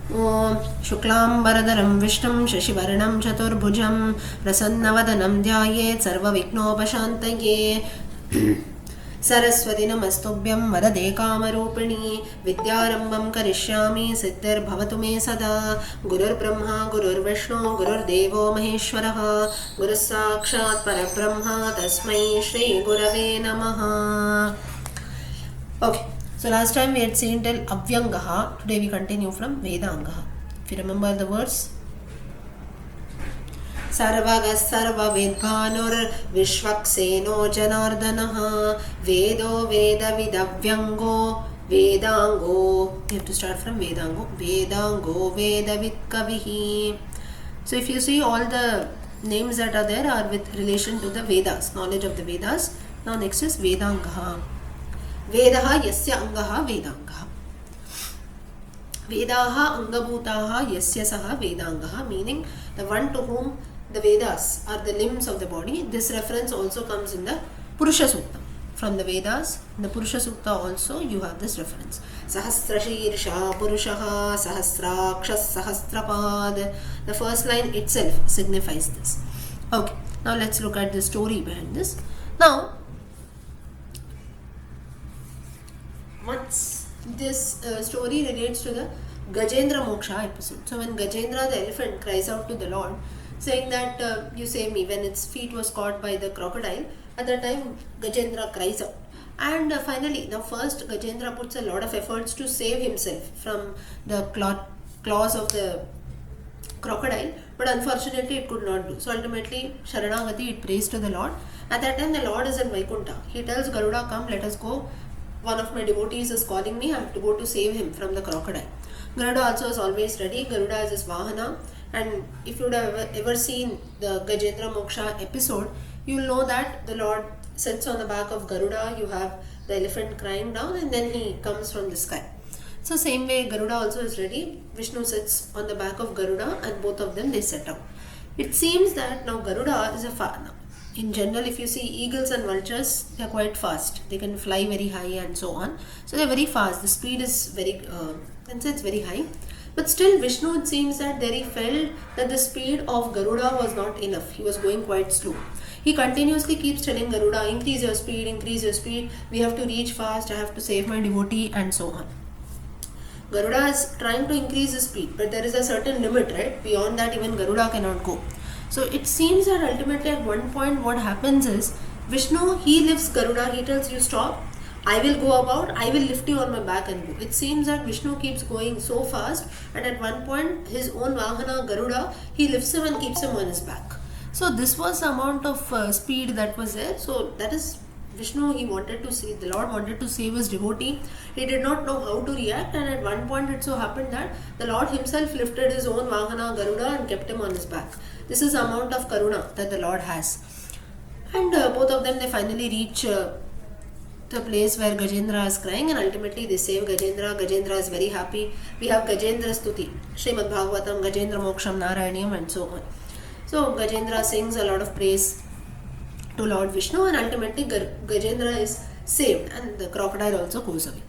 ॐ शुक्लाम्बरधरं विष्णुं शशिवर्णं चतुर्भुजं प्रसन्नवदनं ध्यायेत् सर्वविघ्नोपशान्तये सरस्वती नमस्तुभ्यं वरदे कामरूपिणी विद्यारम्भं करिष्यामि सिद्धिर्भवतु मे सदा गुरुर्ब्रह्मा गुरुर्विष्णु गुरुर्देवो महेश्वरः गुरुः साक्षात् परब्रह्म तस्मै श्रीगुरवे नमः. Okay, so last time we had seen till Avyangaha. Today we continue from Vedangaha. If you remember the words, Sarvaga Sarva Vedbhanur Vishwakseno Janardanaha Vedo Veda Vidavyango Vedango. We have to start from Vedango. Vedango Veda Vidkavihi. So if you see, all the names that are there are with relation to the Vedas, knowledge of the Vedas. Now next is Vedangaha. Vedaha yasya angaha vedangaha. Vedaha angabhutaha yasya saha vedangaha, meaning the one to whom the Vedas are the limbs of the body. This reference also comes in the Purusha Sukta. From the Vedas, in the Purusha Sukta also you have this reference. Sahasrashirsha Purushaha Sahasrakshas Sahasrapad. The first line itself signifies this. Okay, now let's look at the story behind this. Now, once this story relates to the Gajendra Moksha episode. So when Gajendra the elephant cries out to the Lord, saying that you save me, when its feet was caught by the crocodile, at that time Gajendra cries out. And finally, now first Gajendra puts a lot of efforts to save himself from the claws of the crocodile, but unfortunately it could not do. So ultimately Sharanagati, it prays to the Lord. At that time the Lord is in Vaikuntha. He tells Garuda, come, let us go. One of my devotees is calling me, I have to go to save him from the crocodile. Garuda also is always ready. Garuda is his Vahana. And if you would have ever seen the Gajendra Moksha episode, you will know that the Lord sits on the back of Garuda, you have the elephant crying down, and then he comes from the sky. So same way Garuda also is ready. Vishnu sits on the back of Garuda and both of them they set out. It seems that now Garuda is a Vahana. In general, if you see eagles and vultures, they are quite fast. They can fly very high and so on. So they are very fast. The speed is very, it's very high. But still, Vishnu, it seems that there he felt that the speed of Garuda was not enough. He was going quite slow. He continuously keeps telling Garuda, increase your speed, we have to reach fast, I have to save my devotee and so on. Garuda is trying to increase his speed, but there is a certain limit, right? Beyond that, even Garuda cannot go. So it seems that ultimately at one point what happens is, Vishnu, he lifts Garuda, he tells you stop, I will go about, I will lift you on my back and go. It seems that Vishnu keeps going so fast, and at one point his own Vahana Garuda, he lifts him and keeps him on his back. So this was the amount of speed that was there. So that is Vishnu, he wanted to save, the Lord wanted to save his devotee. He did not know how to react, and at one point it so happened that the Lord himself lifted his own Vahana Garuda and kept him on his back. This is the amount of karuna that the Lord has. And both of them, they finally reach the place where Gajendra is crying, and ultimately they save Gajendra. Gajendra is very happy. We have Gajendra Stuti, Srimad Bhagavatam, Gajendra Moksham, Narayanyam and so on. So Gajendra sings a lot of praise to Lord Vishnu, and ultimately Gajendra is saved and the crocodile also goes away.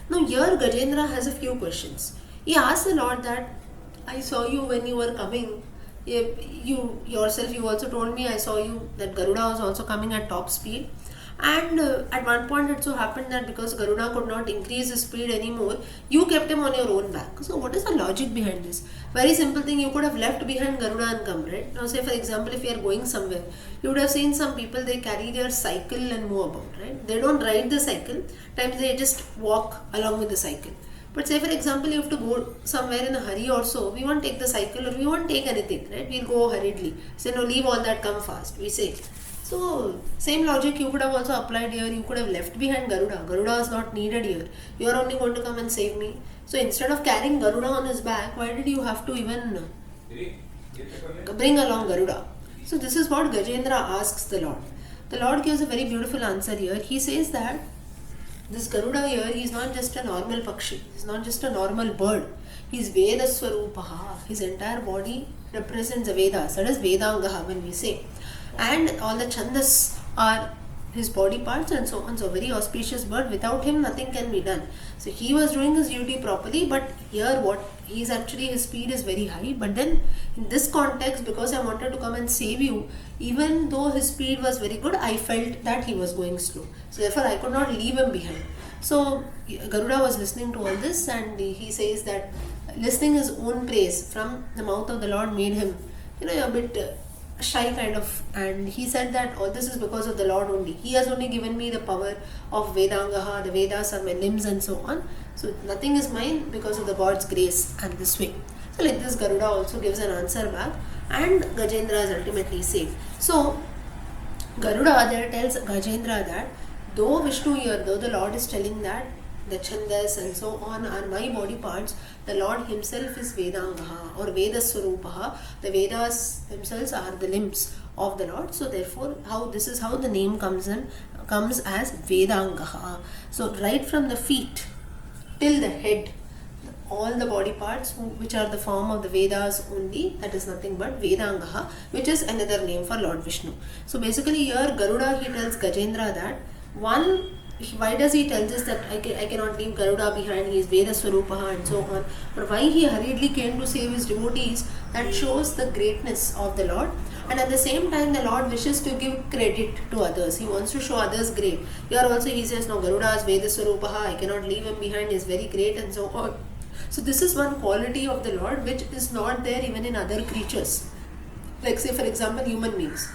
Now here Gajendra has a few questions. He asks the Lord that, I saw you when you were coming. You yourself, you also told me, I saw you that Garuda was also coming at top speed, and at one point it so happened that because Garuda could not increase his speed anymore, you kept him on your own back. So what is the logic behind this? Very simple thing, you could have left behind Garuda and come, right? Now say for example, if you are going somewhere, you would have seen some people, they carry their cycle and move about, right? They don't ride the cycle, times they just walk along with the cycle. But say for example, you have to go somewhere in a hurry or so, we won't take the cycle or we won't take anything, right? We'll go hurriedly. Say no, leave all that, come fast, we say. So same logic you could have also applied here. You could have left behind Garuda. Garuda is not needed here. You are only going to come and save me. So instead of carrying Garuda on his back, why did you have to even bring along Garuda? So this is what Gajendra asks the Lord. The Lord gives a very beautiful answer here. He says that this Garuda here, he is not just a normal Pakshi. He is not just a normal bird. He is Veda Swarupaha. His entire body represents the Vedas. That is Vedangaha when we say. And all the Chandas are his body parts and so on. So very auspicious bird. Without him, nothing can be done. So he was doing his duty properly, but here what he's actually, his speed is very high. But then in this context, because I wanted to come and save you, even though his speed was very good, I felt that he was going slow. So therefore, I could not leave him behind. So Garuda was listening to all this, and he says that listening his own praise from the mouth of the Lord made him, a bit shy kind of, and he said that all this is because of the Lord only. He has only given me the power of Vedangaha, the Vedas are my limbs and so on. So nothing is mine because of the God's grace and this way. So like this, Garuda also gives an answer back, and Gajendra is ultimately saved. So Garuda there tells Gajendra that though Vishnu here, though the Lord is telling that the chandas and so on are my body parts, the Lord himself is Vedangaha or Vedaswarupaha. The Vedas themselves are the limbs of the Lord. So therefore, this is how the name comes as Vedangaha. So right from the feet till the head, all the body parts which are the form of the Vedas only, that is nothing but Vedangaha, which is another name for Lord Vishnu. So basically here Garuda, he tells Gajendra that why does he tell us that I cannot leave Garuda behind, he is Veda Swarupaha and so on, but why he hurriedly came to save his devotees, that shows the greatness of the Lord. And at the same time, the Lord wishes to give credit to others. He wants to show others great. Here also he says, no, Garuda is Veda Swarupaha, I cannot leave him behind, he is very great and so on. So this is one quality of the Lord which is not there even in other creatures. Like say for example, human beings.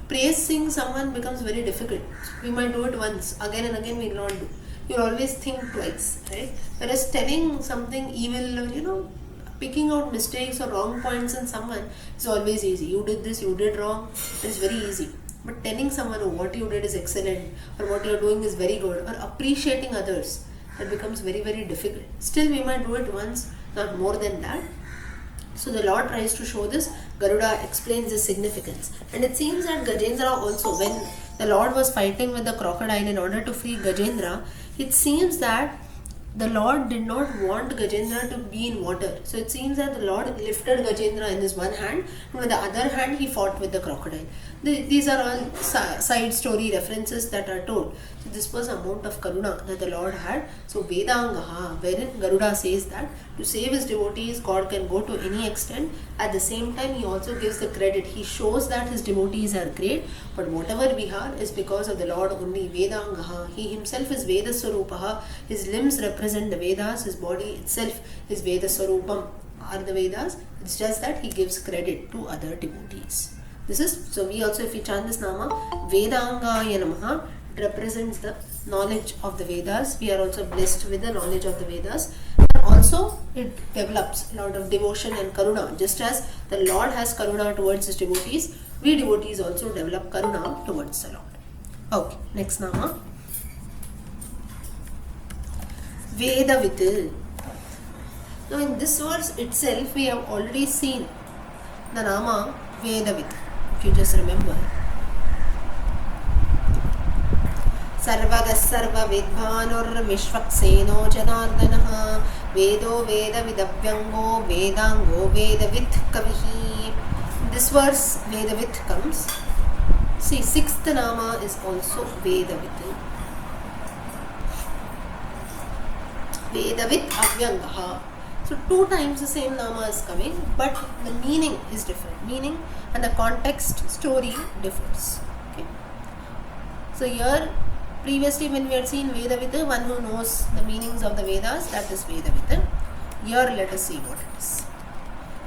Praising someone becomes very difficult. We might do it once, again and again we will not do. You'll always think twice, right? Whereas telling something evil or picking out mistakes or wrong points in someone is always easy. You did this, you did wrong, it's very easy. But telling someone, oh, what you did is excellent, or what you are doing is very good, or appreciating others, that becomes very, very difficult. Still we might do it once, not more than that. So the Lord tries to show this. Garuda explains the significance. And it seems that Gajendra also, when the Lord was fighting with the crocodile in order to free Gajendra, it seems that the Lord did not want Gajendra to be in water. So it seems that the Lord lifted Gajendra in his one hand, and with the other hand he fought with the crocodile. These are all side story references that are told. So this was amount of karuna that the Lord had. So Vedangaha, wherein Garuda says that to save his devotees, God can go to any extent. At the same time, he also gives the credit. He shows that his devotees are great, but whatever we are is because of the Lord only. Vedangaha. He himself is Veda Swarupaha. His limbs represent the Vedas. His body itself is Veda Swarupam, are the Vedas. It's just that he gives credit to other devotees. This is, so we also, if we chant this Nama, Vedangaya Namaha, it represents the knowledge of the Vedas. We are also blessed with the knowledge of the Vedas. And also, it develops a lot of devotion and karuna. Just as the Lord has karuna towards his devotees, we devotees also develop karuna towards the Lord. Okay, next Nama. Vedavit. Now in this verse itself, we have already seen the Nama Vedavit. If you just remember. Sarvaga Sarva Vidbhanur Vishvakseno Janardanaha Vedo Veda Vidavyango Vedango Vedavit Kavihi. This verse Vedavit comes. See, sixth Nama is also Vedavit. Vedavit Avyangaha. So two times the same Nama is coming, but the meaning is different. Meaning and the context story differs. Okay. So here, previously when we had seen Vedavita, one who knows the meanings of the Vedas, that is Vedavita. Here let us see what it is.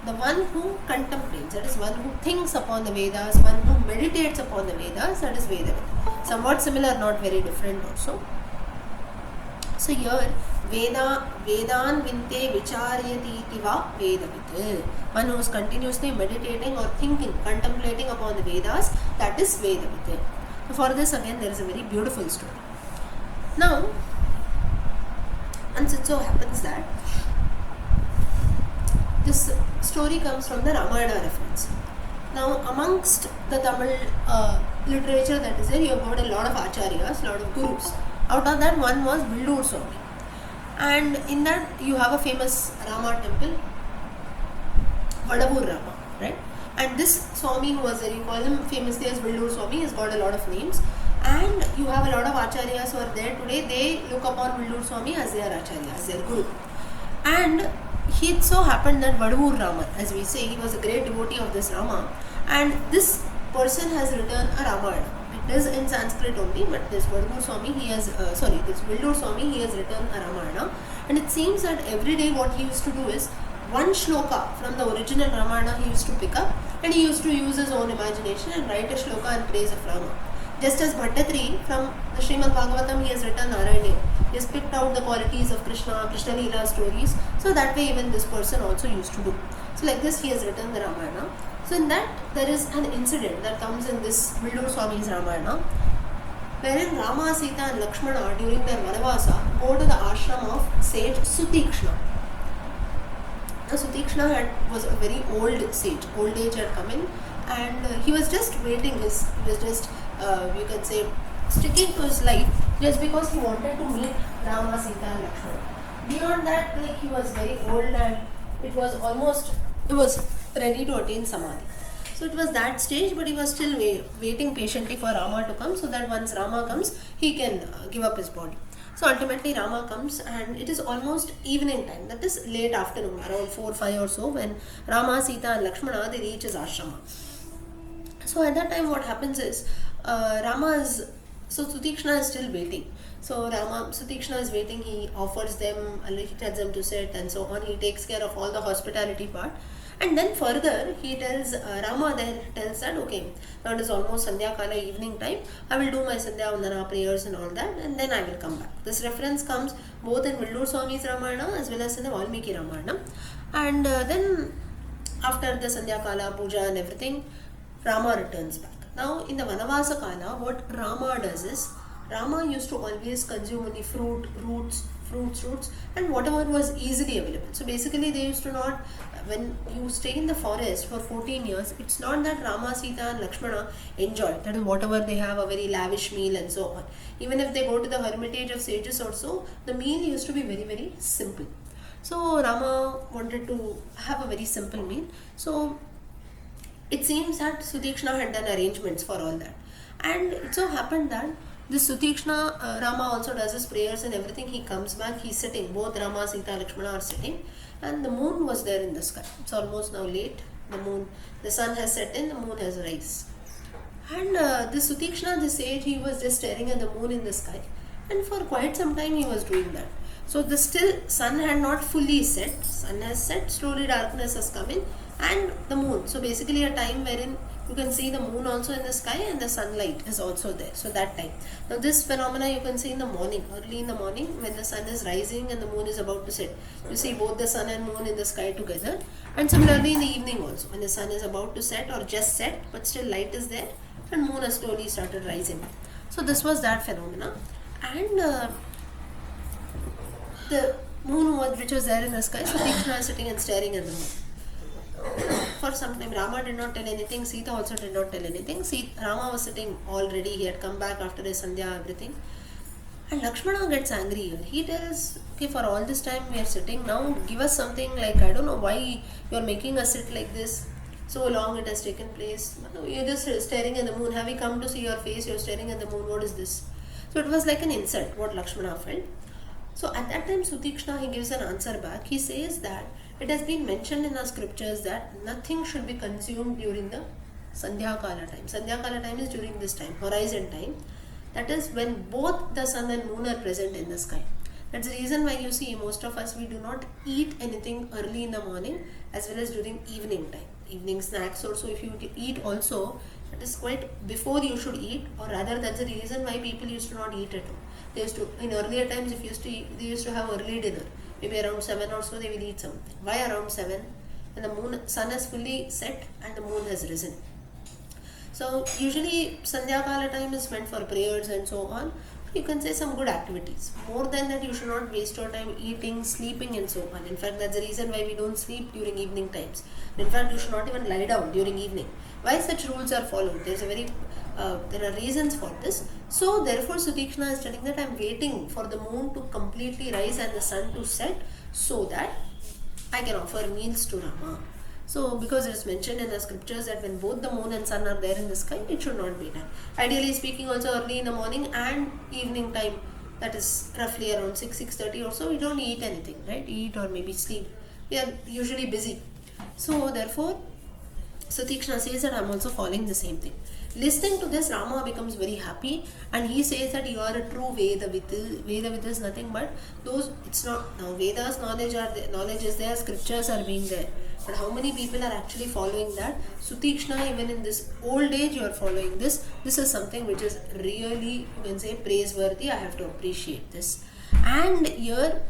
The one who contemplates, that is one who thinks upon the Vedas, one who meditates upon the Vedas, that is Vedavita. Somewhat similar, not very different also. So here, Vedan Vinte Vicharyati Tiva Vedavit. One who is continuously meditating or thinking, contemplating upon the Vedas, that is Vedavit. For this again there is a very beautiful story. Now, and it so happens that this story comes from the Ramayana reference. Now amongst the Tamil literature that is there, you have got a lot of acharyas, a lot of gurus. Out of that, one was Villur Swami. And in that you have a famous Rama temple, Vadavur Rama, right? And this Swami who was there, you call him famously as Villur Swami, has got a lot of names. And And you have a lot of acharyas who are there today. They look upon Villur Swami as their acharya, as their guru. And it so happened that Vadavur Rama, as we say, he was a great devotee of this Rama, and this person has written a Ramayana. It is in Sanskrit only, but this Vadavur Swami, this Villur Swami, he has written a Ramayana. And it seems that every day what he used to do is one shloka from the original Ramayana he used to pick up, and he used to use his own imagination and write a shloka in praise of Rama. Just as Bhattatri from the Srimad Bhagavatam, he has written Narayana. He has picked out the qualities of Krishna, Krishna Leela stories. So that way even this person also used to do. So like this he has written the Ramayana. So in that there is an incident that comes in this Villur Swami's Ramayana, wherein Rama, Sita and Lakshmana during their Vanavasa go to the ashram of sage Sutikshna. Now Sutikshna was a very old sage, old age had come in, and he was just waiting, he was just you can say sticking to his life just because he wanted to meet Rama, Sita and Lakshmana. Beyond that, like, he was very old and it was ready to attain Samadhi. So it was that stage, but he was still waiting patiently for Rama to come, so that once Rama comes, he can give up his body. So ultimately Rama comes, and it is almost evening time, that is late afternoon, around 4-5 or so, when Rama, Sita and Lakshmana, they reach his ashrama. So at that time what happens is, Sutikshna is still waiting. So Sutikshna is waiting, he offers them, he tells them to sit and so on, he takes care of all the hospitality part. And then further, he tells, Rama then tells that, okay, now it is almost Sandhya Kala, evening time, I will do my Sandhya Vandana prayers and all that, and then I will come back. This reference comes both in Villur Swami's Ramayana as well as in the Valmiki Ramayana. And then after the Sandhya Kala, puja and everything, Rama returns back. Now in the Vanavasa Kala, what Rama does is, Rama used to always consume only fruits, and whatever was easily available. So basically they used to not, when you stay in the forest for 14 years, it's not that Rama, Sita and Lakshmana enjoy, that is whatever they have, a very lavish meal and so on. Even if they go to the hermitage of sages or so, the meal used to be very, very simple. So Rama wanted to have a very simple meal. So it seems that Sutikshna had done arrangements for all that. And it so happened that this Sutikshna, Rama also does his prayers and everything. He comes back, he's sitting, both Rama, Sita, Lakshmana are sitting, and the moon was there in the sky. It's almost now late, the sun has set in, the moon has risen. And this Sutikshna, this sage, he was just staring at the moon in the sky, and for quite some time he was doing that. So the still sun had not fully set, sun has set, slowly darkness has come in, and the moon. So basically a time wherein you can see the moon also in the sky and the sunlight is also there. So that time. Now this phenomena you can see in the morning, early in the morning when the sun is rising and the moon is about to set. You see both the sun and moon in the sky together. And similarly in the evening also, when the sun is about to set or just set, but still light is there and moon has slowly started rising. So this was that phenomena. And the moon which was there in the sky, so Krishna is sitting and staring at the moon. For some time Rama did not tell anything, Sita also did not tell anything. Rama was sitting already, he had come back after his Sandhya, everything. And Lakshmana gets angry here. He tells, okay, for all this time we are sitting, now give us something, like, I don't know why you are making us sit like this. So long it has taken place. You are just staring at the moon. Have we come to see your face? You are staring at the moon. What is this? So it was like an insult, what Lakshmana felt. So at that time Sutikshna, he gives an answer back. He says that it has been mentioned in our scriptures that nothing should be consumed during the Sandhya Kala time. Sandhya Kala time is during this time, horizon time. That is when both the sun and moon are present in the sky. That's the reason why you see most of us, we do not eat anything early in the morning as well as during evening time. Evening snacks also, if you eat also, that is quite before you should eat, or rather that's the reason why people used to not eat at home. They used to, in earlier times, if used to eat, they used to have early dinner. Maybe around 7 or so they will eat something. Why around 7? When the sun has fully set and the moon has risen. So usually Sandhya Kala time is meant for prayers and so on. You can say some good activities. More than that, you should not waste your time eating, sleeping and so on. In fact, that's the reason why we don't sleep during evening times. In fact, you should not even lie down during evening. Why such rules are followed? There are reasons for this. So therefore Sutikshna is telling that I am waiting for the moon to completely rise and the sun to set so that I can offer meals to Rama. So because it's mentioned in the scriptures that when both the moon and sun are there in the sky, it should not be done. Ideally speaking, also early in the morning and evening time, that is roughly around 6:30 or so, we don't eat anything, right? Eat or maybe sleep. We are usually busy. So therefore, Sutikshna says that I'm also following the same thing. Listening to this, Rama becomes very happy and he says that you are a true Vedavita. Vedavita is nothing but those, it's not, now Vedas knowledge is there, scriptures are being there. But how many people are actually following that? Sutikshna, even in this old age, you are following this. This is something which is really, you can say, praiseworthy. I have to appreciate this. And here,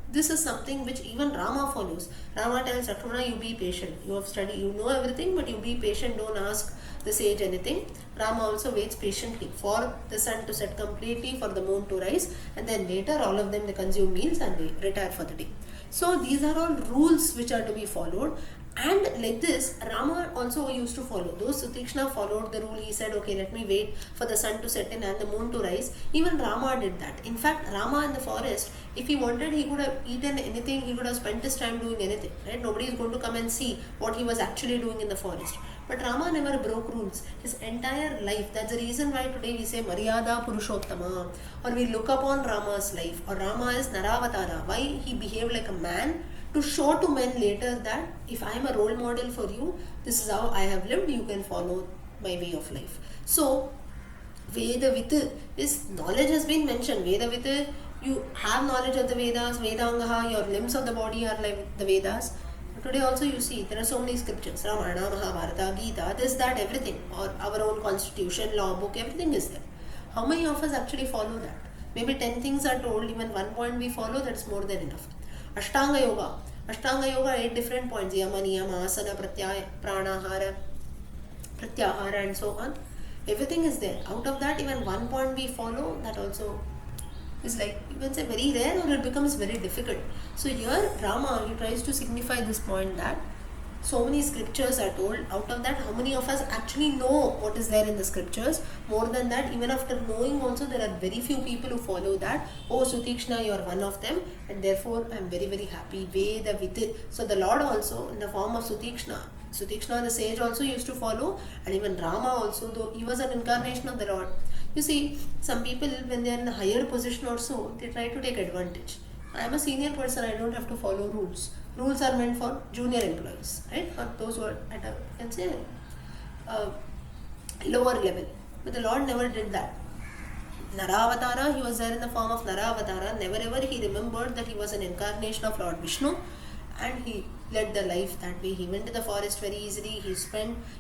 this is something which even Rama follows. Rama tells Lakshmana, you be patient. You have studied, you know everything, but you be patient, don't ask the sage anything. Rama also waits patiently for the sun to set completely, for the moon to rise, and then later all of them they consume meals and they retire for the day. So these are all rules which are to be followed. And like this, Rama also used to follow. Though Sutikshna followed the rule, he said, okay, let me wait for the sun to set in and the moon to rise. Even Rama did that. In fact, Rama in the forest, if he wanted, he could have eaten anything, he could have spent his time doing anything. Right? Nobody is going to come and see what he was actually doing in the forest. But Rama never broke rules. His entire life, that's the reason why today we say Maryada Purushottama, or we look upon Rama's life, or Rama is Naravatara. Why he behaved like a man? To show to men later that if I am a role model for you, this is how I have lived, you can follow my way of life. So, Vedavita is, knowledge has been mentioned. Vedavita, you have knowledge of the Vedas, Vedangaha, your limbs of the body are like the Vedas. Today also you see, there are so many scriptures, Ramayana, Mahabharata, Gita, this, that, everything, or our own constitution, law book, everything is there. How many of us actually follow that? Maybe 10 things are told, even 1 point we follow, that's more than enough. Ashtanga Yoga. Ashtanga Yoga, 8 different points. Yama, Niyama, Asana, Pratyaya, Pranahara, Pratyahara and so on. Everything is there. Out of that, even 1 point we follow, that also is like, you can say very rare or it becomes very difficult. So here, Rama, he tries to signify this point that so many scriptures are told. Out of that, how many of us actually know what is there in the scriptures? More than that, even after knowing also, there are very few people who follow that. Oh, Sutikshna, you are one of them, and therefore I am very, very happy. Vedavita. So the Lord also, in the form of Sutikshna, the sage also used to follow, and even Rama also, though he was an incarnation of the Lord. You see, some people, when they are in a higher position or so, they try to take advantage. I am a senior person, I don't have to follow rules. Rules are meant for junior employees, right? Or those who are at a, you can say, lower level. But the Lord never did that. Naravatara, he was there in the form of Naravatara. Never ever he remembered that he was an incarnation of Lord Vishnu, and he led the life that way. He went to the forest very easily.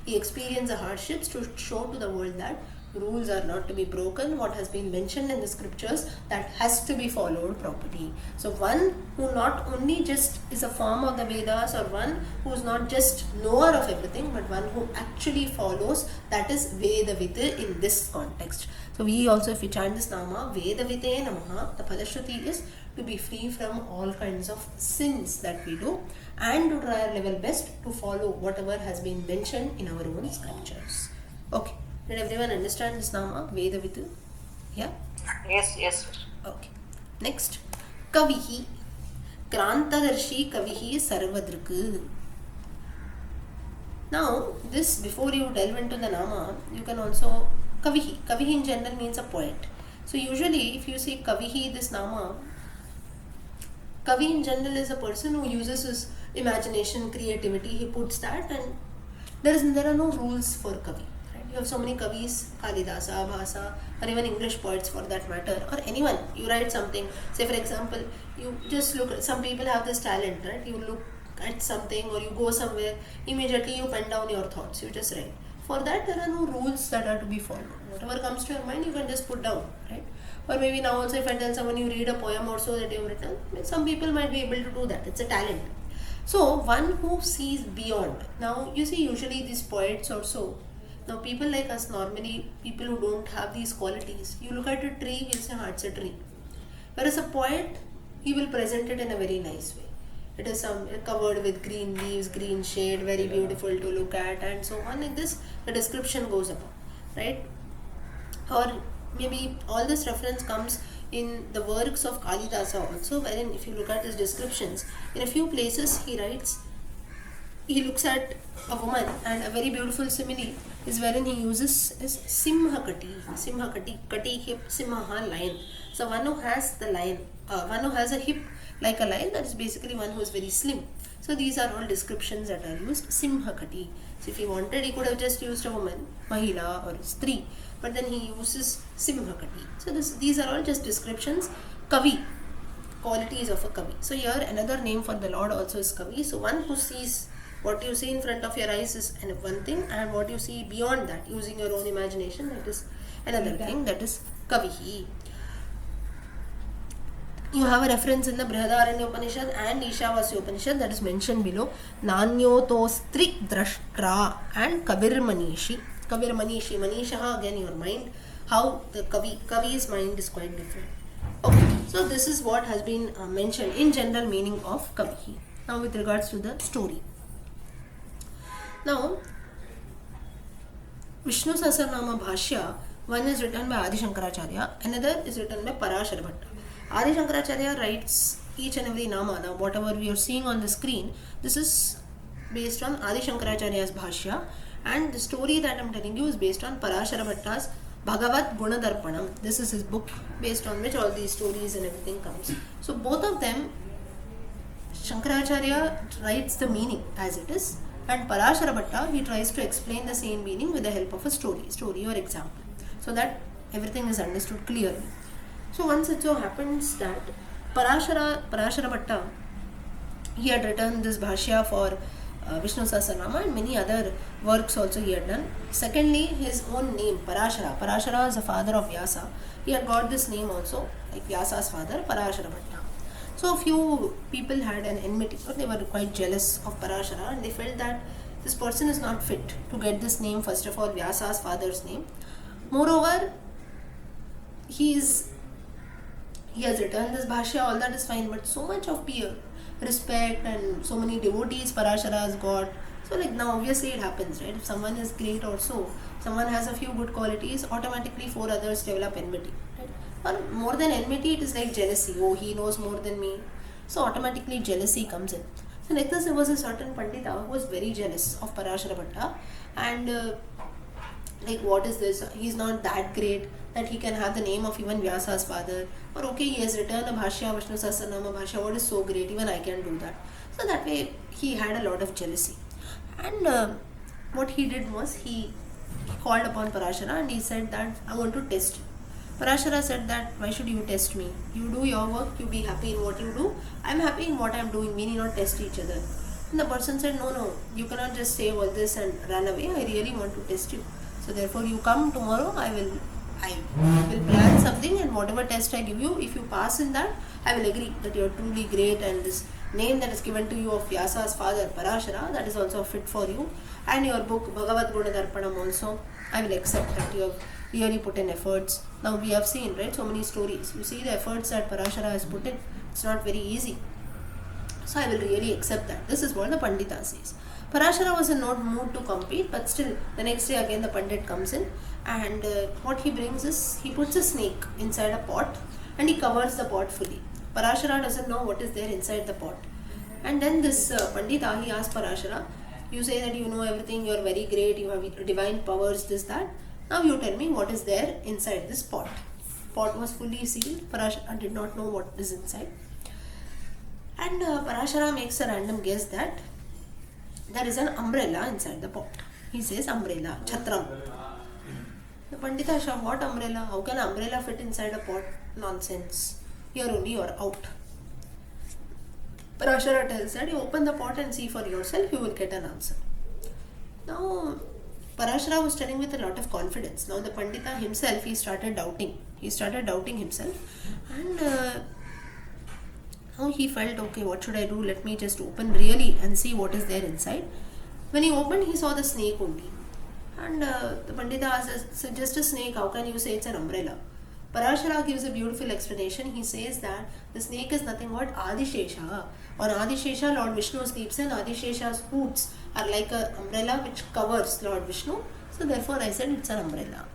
He experienced the hardships to show to the world that rules are not to be broken. What has been mentioned in the scriptures, that has to be followed properly. So one who not only just is a form of the Vedas, or one who is not just knower of everything, but one who actually follows, that is Vedavita in this context. So we also, if we chant this Nama, Vedavite Namaha, the Palashruti is to be free from all kinds of sins that we do, and to try our level best to follow whatever has been mentioned in our own scriptures. Okay. Did everyone understand this Nama, Vedavita? Yeah? Yes. Okay. Next. Kavihi. Krantadarshi Kavihi Sarvadruk. Now, this, before you delve into the Nama, you can also, Kavihi. Kavihi in general means a poet. So usually, if you see Kavihi, this Nama, Kavi in general is a person who uses his imagination, creativity, he puts that, and there are no rules for Kavi. You have so many Kavis, Kalidasa, Bhasa, or even English poets for that matter, or anyone. You write something, say for example, you just look at, some people have this talent, right? You look at something or you go somewhere, immediately you pen down your thoughts, you just write. For that, there are no rules that are to be followed. Whatever comes to your mind, you can just put down, right? Or maybe now also, if I tell someone you read a poem or so that you have written, some people might be able to do that. It's a talent. So, one who sees beyond. Now, you see, usually these poets also, now people like us, normally people who don't have these qualities, you look at a tree, you'll say, it's a tree. Whereas a poet, he will present it in a very nice way. It is covered with green leaves, green shade, very beautiful to look at, and so on. Like this, the description goes about, right? Or maybe all this reference comes in the works of Kalidasa also, wherein if you look at his descriptions, in a few places he writes, he looks at a woman, and a very beautiful simile is wherein he uses is simhakati. Simhakati, kati hip, simha lion. So one who has the lion, one who has a hip like a lion, that is basically one who is very slim. So these are all descriptions that are used. Simhakati. So if he wanted, he could have just used a woman, mahila or stri, but then he uses simhakati. So these are all just descriptions. Kavi, qualities of a kavi. So here another name for the Lord also is kavi. So one who sees what you see in front of your eyes is one thing, and what you see beyond that using your own imagination, that is another thing, that is kavihi. You have a reference in the Brihadaranya Upanishad and Ishavasya Upanishad that is mentioned below. Nanyotostri drashtra and Kabir Manishi. Kabir Manishi, Manishaha, again your mind. How the Kavi's mind is quite different. Okay, so this is what has been mentioned in general meaning of Kavihi. Now with regards to the story. Now, Vishnu Sahasranama Bhashya, one is written by Adi Shankaracharya, another is written by Parashara Bhatta. Adi Shankaracharya writes each and every nama. Now whatever we are seeing on the screen, this is based on Adi Shankaracharya's Bhashya, and the story that I am telling you is based on Parashara Bhatta's Bhagavat Gunadarpanam. This is his book based on which all these stories and everything comes. So both of them, Shankaracharya writes the meaning as it is, and Parashara Bhatta, he tries to explain the same meaning with the help of a story or example, so that everything is understood clearly. So once it so happens that Parashara Bhatta, he had written this Bhashya for Vishnu Sahasranama and many other works also he had done. Secondly, his own name, Parashara is the father of Vyasa. He had got this name also, like Vyasa's father, Parashara Bhatta. So a few people had an enmity, or they were quite jealous of Parashara, and they felt that this person is not fit to get this name, first of all, Vyasa's father's name. Moreover, he has written this Bhashya, all that is fine, but so much of peer respect and so many devotees Parashara has got. So like now obviously it happens, right? If someone is great or so, someone has a few good qualities, automatically 4 others develop enmity, right? Or more than enmity, it is like jealousy. Oh, he knows more than me. So automatically jealousy comes in. So like this, there was a certain Pandita who was very jealous of Parashara Bhatta, and like, what is this? He's not that great that he can have the name of even Vyasa's father. Or okay, he has written a Bhashya, Vishnu Sahasranama Bhashya, what is so great, even I can do that. So that way he had a lot of jealousy. And what he did was, he called upon Parashara and he said that, I want to test you. Parashara said that, why should you test me? You do your work, you be happy in what you do. I am happy in what I am doing, we need not test each other. And the person said, no, you cannot just say all this and run away. I really want to test you. So therefore you come tomorrow, I will plan something, and whatever test I give you, if you pass in that, I will agree that you are truly great, and this name that is given to you of Vyasa's father, Parashara, that is also fit for you, and your book Bhagavat Gunadarpanam also, I will accept that you have really put in efforts. Now we have seen, right, so many stories. You see the efforts that Parashara has put in, it's not very easy. So I will really accept that. This is what the Pandita says. Parashara was in no mood to compete, but still the next day again the Pandit comes in, and what he brings is, he puts a snake inside a pot and he covers the pot fully. Parashara doesn't know what is there inside the pot. And then this Pandita, he asks Parashara, you say that you know everything, you are very great, you have divine powers, this, that. Now you tell me what is there inside this pot. Pot was fully sealed. Parashara did not know what is inside. And Parashara makes a random guess that there is an umbrella inside the pot. He says umbrella, Chhatram. The Pandita asks, what umbrella? How can an umbrella fit inside a pot? Nonsense. Here only you are out. Parashara tells that you open the pot and see for yourself, you will get an answer. Now, Parashara was telling with a lot of confidence. Now the Pandita himself, he started doubting. Himself. And now he felt, okay, what should I do? Let me just open really and see what is there inside. When he opened, he saw the snake only. And the Pandita asked, it's just a snake, how can you say it's an umbrella? Parashara gives a beautiful explanation. He says that the snake is nothing but Adishesha. On Adishesha, Lord Vishnu sleeps in. Adishesha's hoots are like an umbrella which covers Lord Vishnu. So therefore I said it's an umbrella.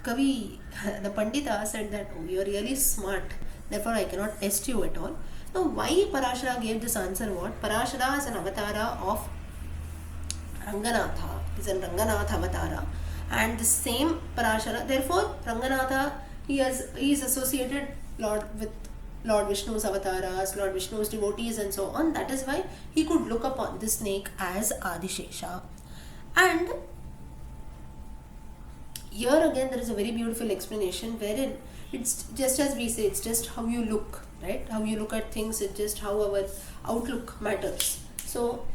Kavi, the Pandita said that, oh, you are really smart. Therefore I cannot test you at all. Now, why Parashara gave this answer? What? Parashara is an avatara of Ranganatha. Is a Ranganatha avatara, and the same Parashara. Therefore, Ranganatha he is associated with Lord Vishnu's avatars, Lord Vishnu's devotees, and so on. That is why he could look upon this snake as Adishesha. And here again, there is a very beautiful explanation wherein it's just as we say, it's just how you look, right? How you look at things, it's just how our outlook matters. So,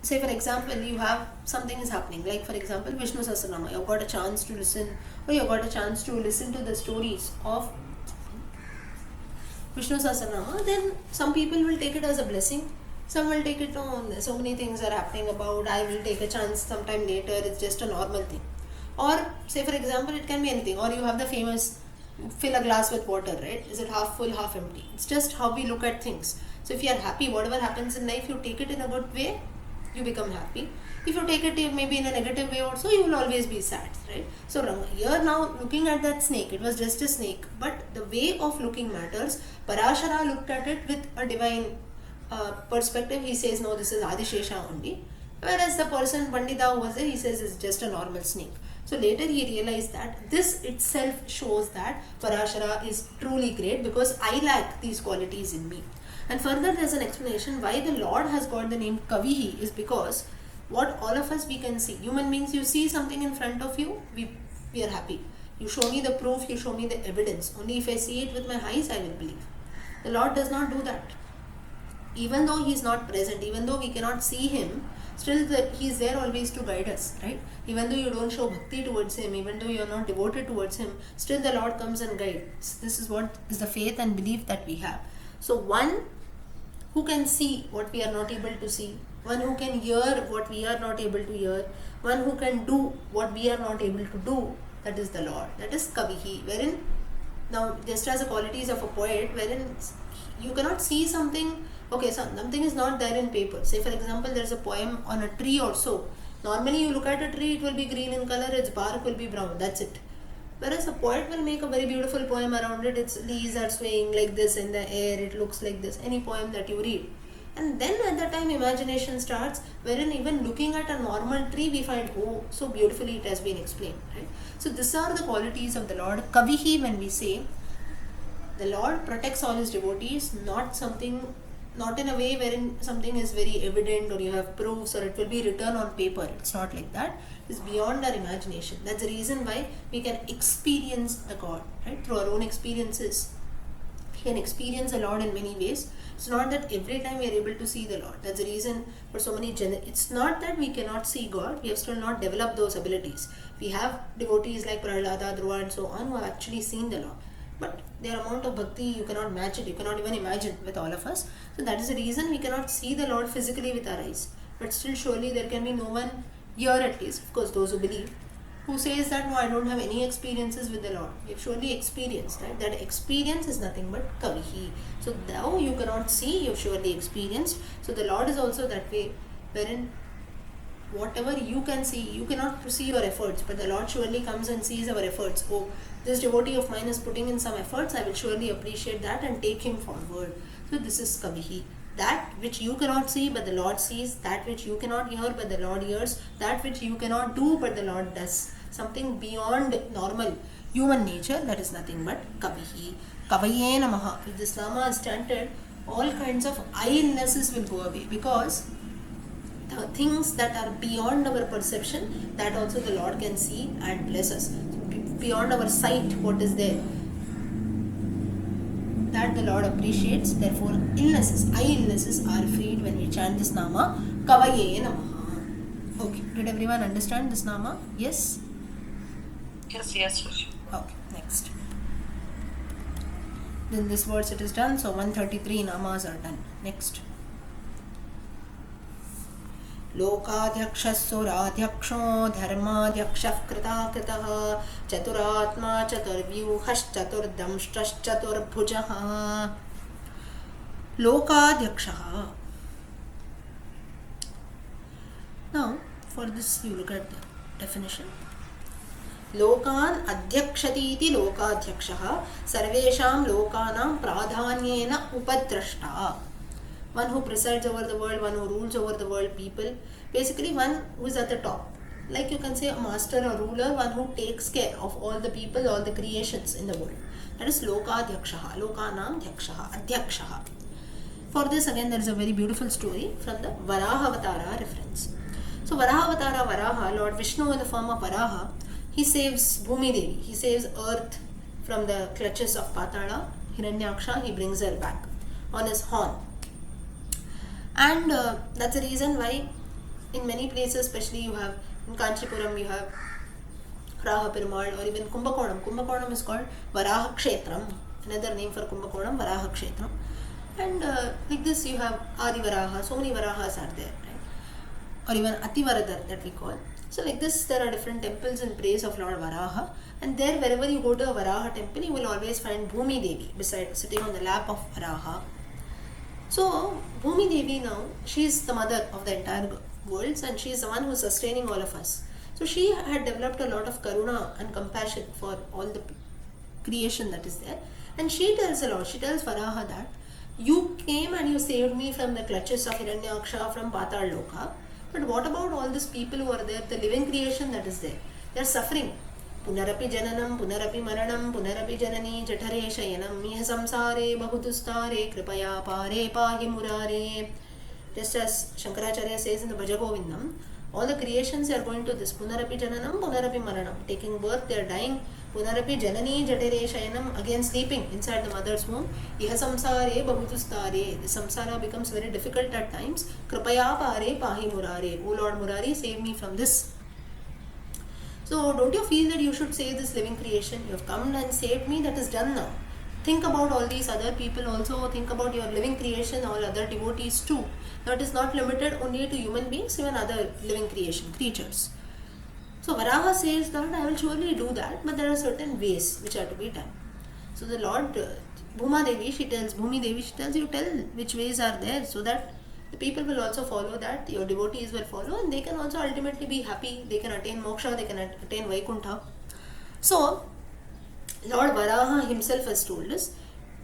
say for example, you have something is happening, like for example, Vishnu Sahasranama. You've got a chance to listen, or you've got a chance to listen to the stories of Vishnu Sahasranama, then some people will take it as a blessing. Some will take it on, so many things are happening about, I will take a chance sometime later, it's just a normal thing. Or say for example, it can be anything. Or you have the famous fill a glass with water, right? Is it half full, half empty? It's just how we look at things. So if you are happy, whatever happens in life, you take it in a good way, you become happy. If you take it maybe in a negative way also, you will always be sad, right? So here now looking at that snake, it was just a snake, but the way of looking matters. Parashara looked at it with a divine perspective. He says no, this is Adishesha only, whereas the person Pandita who was there, he says it's just a normal snake. So later he realized that this itself shows that Parashara is truly great because I lack these qualities in me. And further there's an explanation why the Lord has got the name Kavihi is because what all of us we can see. Human beings, you see something in front of you, we are happy. You show me the proof, you show me the evidence. Only if I see it with my eyes, I will believe. The Lord does not do that. Even though he is not present, even though we cannot see him, still he is there always to guide us, right? Even though you don't show bhakti towards him, even though you are not devoted towards him, still the Lord comes and guides. This is what is the faith and belief that we have. So one who can see what we are not able to see, one who can hear what we are not able to hear, one who can do what we are not able to do, that is the Lord. That is Kavihi, wherein now just as the qualities of a poet, wherein you cannot see something. Okay, so something is not there in paper. Say for example, there is a poem on a tree or so. Normally you look at a tree, it will be green in color, its bark will be brown, that's it. Whereas a poet will make a very beautiful poem around it, its leaves are swaying like this in the air, it looks like this, any poem that you read. And then at that time imagination starts, wherein even looking at a normal tree we find, oh, so beautifully it has been explained, right? So these are the qualities of the Lord. Kavihi, when we say, the Lord protects all his devotees, not in a way wherein something is very evident or you have proofs or it will be written on paper. It's not like that. It's beyond our imagination. That's the reason why we can experience the God, right? Through our own experiences. We can experience the Lord in many ways. It's not that every time we are able to see the Lord. That's the reason for so many it's not that we cannot see God. We have still not developed those abilities. We have devotees like Prahlada, Dhruva and so on who have actually seen the Lord. But their amount of bhakti, you cannot match it, you cannot even imagine with all of us. So that is the reason we cannot see the Lord physically with our eyes. But still surely there can be no one here at least, of course those who believe, who says that no, I don't have any experiences with the Lord. We have surely experienced, right? That experience is nothing but Kavihi. So though you cannot see, you have surely experienced. So the Lord is also that way, wherein whatever you can see, you cannot see your efforts, but the Lord surely comes and sees our efforts. Oh, this devotee of mine is putting in some efforts, I will surely appreciate that and take him forward. So this is Kavihi. That which you cannot see but the Lord sees, that which you cannot hear but the Lord hears, that which you cannot do but the Lord does. Something beyond normal human nature, that is nothing but Kavihi. Kavaye Namaha. If this Nama is chanted, all kinds of illnesses will go away, because the things that are beyond our perception, that also the Lord can see and bless us. Beyond our sight, what is there, that the Lord appreciates. Therefore illnesses are freed when we chant this Nama, Kavaye Namaha. Okay, did everyone understand this Nama? Yes? Yes. Okay, next. Then this verse it is done, so 133 Namas are done. Next. लोकाध्यक्षः सुराध्यक्षो धर्माध्यक्षः कृताकृतः चतुरात्मा चतुर्व्यूहश्चतुर्दंष्ट्रश्चतुर्भुजः. लोकाध्यक्षः. Now, for this you look at the definition. लोकान् अध्यक्षतीति लोकाध्यक्षः सर्वेषां लोकानां प्राधान्येन उपद्रष्टा. One who presides over the world, one who rules over the world, people. Basically, one who is at the top. Like you can say a master or ruler, one who takes care of all the people, all the creations in the world. That is Lokadhyakshaha, Lokanam Dhyakshaha, Adhyakshaha. For this again there is a very beautiful story from the Varahavatara reference. So Varahavatara, Varaha, Lord Vishnu in the form of Varaha, he saves Bhumi Devi, he saves earth from the clutches of Patala. Hiranyaksha, he brings her back on his horn. And that's the reason why in many places, especially you have in Kanchipuram, you have Varaha Perumal, or even Kumbakonam. Kumbakonam is called Varaha Kshetram. Another name for Kumbakonam, Varaha Kshetram. And like this you have Adi Varaha, so many Varahas are there, right? Or even Ativaradar that we call. So like this there are different temples in praise of Lord Varaha, and there wherever you go to a Varaha temple you will always find Bhumi Devi beside, sitting on the lap of Varaha. So Bhumi Devi now, she is the mother of the entire world and she is the one who is sustaining all of us. So she had developed a lot of karuna and compassion for all the creation that is there, and she tells a lot, she tells Varaha that you came and you saved me from the clutches of Hiranyaksha, from Patal Loka, but what about all these people who are there, the living creation that is there? They are suffering. Punarapi jananam, punarapi maranam, punarapi janani, jatare shayanam, miha samsare, bahutustare, kripaya pare, pahi murare. Just as Shankaracharya says in the Bhaja Govindam, all the creations are going to this Punarapi jananam, punarapi maranam, taking birth, they are dying. Punarapi janani, jatare shayanam, again sleeping inside the mother's womb. Iha samsare, bahutustare. The samsara becomes very difficult at times. Kripaya pare, pahi murare. O Lord Murari, save me from this. So don't you feel that you should save this living creation? You have come and saved me, that is done now. Think about all these other people also, think about your living creation, all other devotees too. Now it is not limited only to human beings, even other living creation, creatures. So Varaha says that I will surely do that, but there are certain ways which are to be done. So the Lord, Bhumi Devi, she tells you tell which ways are there, so that the people will also follow that, your devotees will follow, and they can also ultimately be happy, they can attain moksha, they can attain Vaikuntha. So, Lord Varaha himself has told us,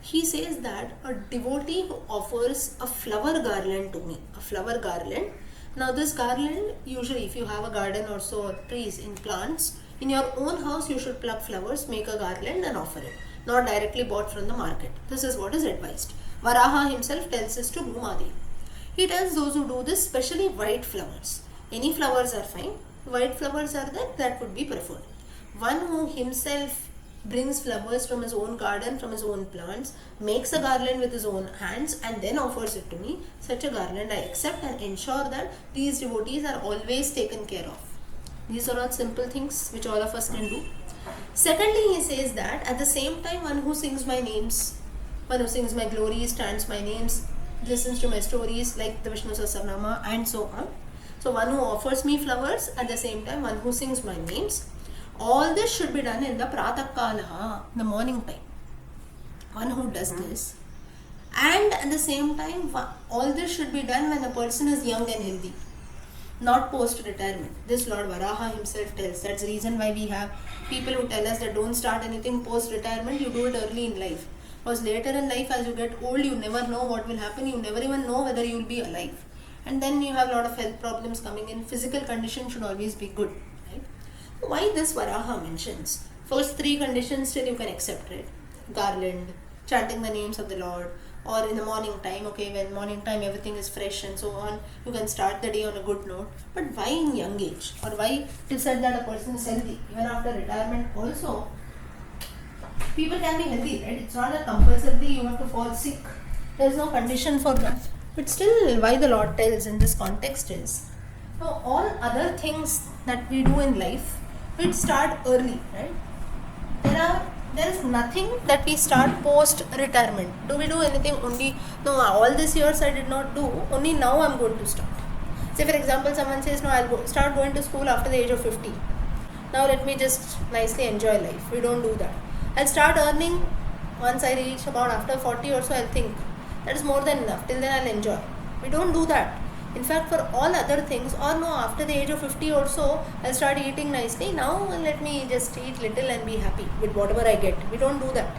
he says that a devotee who offers a flower garland to me, a flower garland. Now this garland, usually if you have a garden or so, or trees in plants, in your own house you should pluck flowers, make a garland and offer it, not directly bought from the market. This is what is advised. Varaha himself tells this to Bhumi Devi. He tells those who do this, especially white flowers. Any flowers are fine. White flowers are there, that would be preferred. One who himself brings flowers from his own garden, from his own plants, makes a garland with his own hands and then offers it to me, such a garland I accept and ensure that these devotees are always taken care of. These are all simple things which all of us can do. Secondly, he says that at the same time, one who sings my names, one who sings my glories, chants my names, listens to my stories like the Vishnu Sahasranama and so on. So one who offers me flowers, at the same time one who sings my names. All this should be done in the Pratakala, the morning time. One who does this. And at the same time, all this should be done when a person is young and healthy, not post-retirement. This Lord Varaha himself tells. That's the reason why we have people who tell us that don't start anything post-retirement, you do it early in life. Because later in life, as you get old, you never know what will happen. You never even know whether you will be alive. And then you have a lot of health problems coming in. Physical condition should always be good. Right? Why this Varaha mentions? First three conditions still you can accept, right? Garland, chanting the names of the Lord, or in the morning time, okay, when morning time everything is fresh and so on, you can start the day on a good note. But why in young age? Or why it is said that a person is healthy? Even after retirement also, people can be healthy, right? It's not a compulsory you have to fall sick. There is no condition for that. But still, why the Lord tells in this context is, now all other things that we do in life, we start early, right? There is nothing that we start post-retirement. Do we do anything only? No, all these years I did not do. Only now I am going to start. Say for example, someone says, no, I'll start going to school after the age of 50. Now let me just nicely enjoy life. We don't do that. I'll start earning once I reach about after 40 or so. I'll think that is more than enough. Till then I'll enjoy. We don't do that. In fact, for all other things, or no, after the age of 50 or so, I'll start eating nicely. Now, let me just eat little and be happy with whatever I get. We don't do that.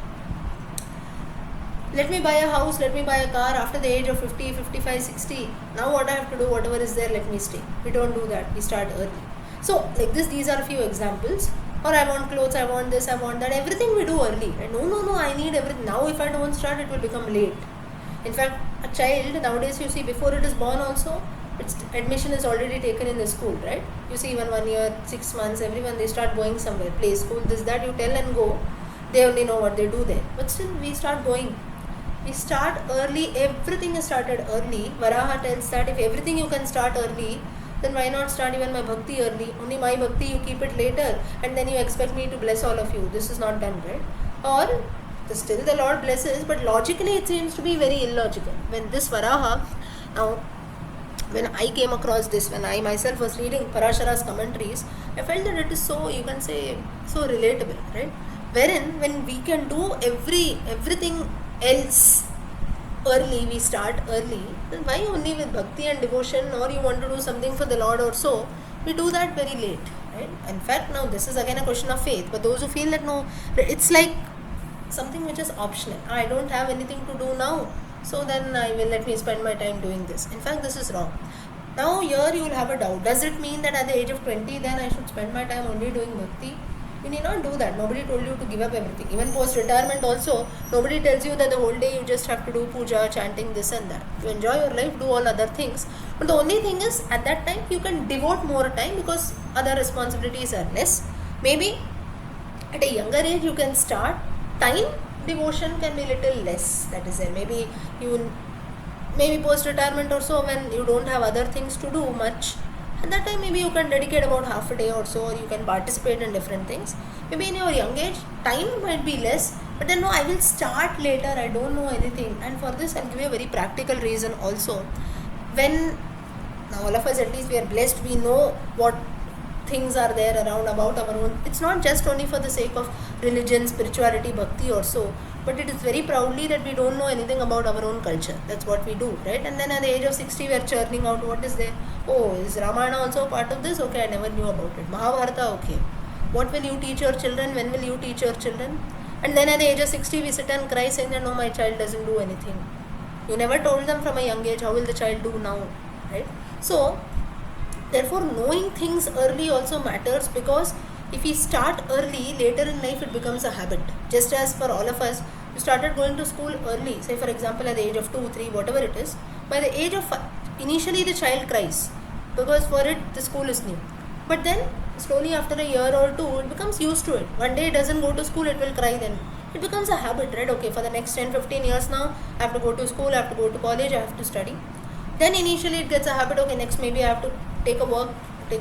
Let me buy a house, let me buy a car after the age of 50, 55, 60. Now what I have to do, whatever is there, let me stay. We don't do that. We start early. So, like this, these are a few examples. Or I want clothes, I want this, I want that. Everything we do early. And no, I need everything. Now if I don't start, it will become late. In fact, a child nowadays, you see, before it is born also, its admission is already taken in the school, right? You see, even 1 year, 6 months, everyone, they start going somewhere, play school, this, that, you tell and go. They only know what they do there. But still, we start going. We start early, everything is started early. Varaha tells that if everything you can start early, then why not start even my bhakti early? Only my bhakti you keep it later and then you expect me to bless all of you. This is not done, right? Or still the Lord blesses, but logically it seems to be very illogical. When this Varaha, now when I came across this, when I myself was reading Parashara's commentaries, I felt that it is so, you can say, so relatable, right? Wherein when we can do everything else early, we start early, then why only with bhakti and devotion, or you want to do something for the Lord or so, we do that very late, right? In fact, now this is again a question of faith, but those who feel that no, it's like something which is optional. I don't have anything to do now, so then I will let me spend my time doing this. In fact, this is wrong. Now here you will have a doubt. Does it mean that at the age of 20 then I should spend my time only doing bhakti? You need not do that. Nobody told you to give up everything. Even post-retirement also, nobody tells you that the whole day you just have to do puja, chanting, this and that. To enjoy your life, do all other things. But the only thing is, at that time, you can devote more time because other responsibilities are less. Maybe at a younger age, you can start. Time devotion can be little less. That is there. Maybe post-retirement also, when you don't have other things to do much, at that time maybe you can dedicate about half a day or so, or you can participate in different things. Maybe in your young age, time might be less, but then no, I will start later, I don't know anything. And for this, I'll give you a very practical reason also. When, now all of us at least, we are blessed, we know what things are there around about our own. It's not just only for the sake of religion, spirituality, bhakti or so, but it is very proudly that we don't know anything about our own culture. That's what we do, right? And then at the age of 60, we are churning out what is there. Oh, is Ramayana also part of this? Okay, I never knew about it. Mahabharata, okay. What will you teach your children? When will you teach your children? And then at the age of 60, we sit and cry saying that no, my child doesn't do anything. You never told them from a young age, how will the child do now, right? So, therefore, knowing things early also matters, because if we start early, later in life it becomes a habit. Just as for all of us, you started going to school early, say for example at the age of 2, 3, whatever it is. By the age of 5, initially the child cries because for it the school is new. But then slowly after a year or two, it becomes used to it. One day it doesn't go to school, it will cry then. It becomes a habit, right? Okay, for the next 10, 15 years now, I have to go to school, I have to go to college, I have to study. Then initially it gets a habit, okay, next maybe I have to take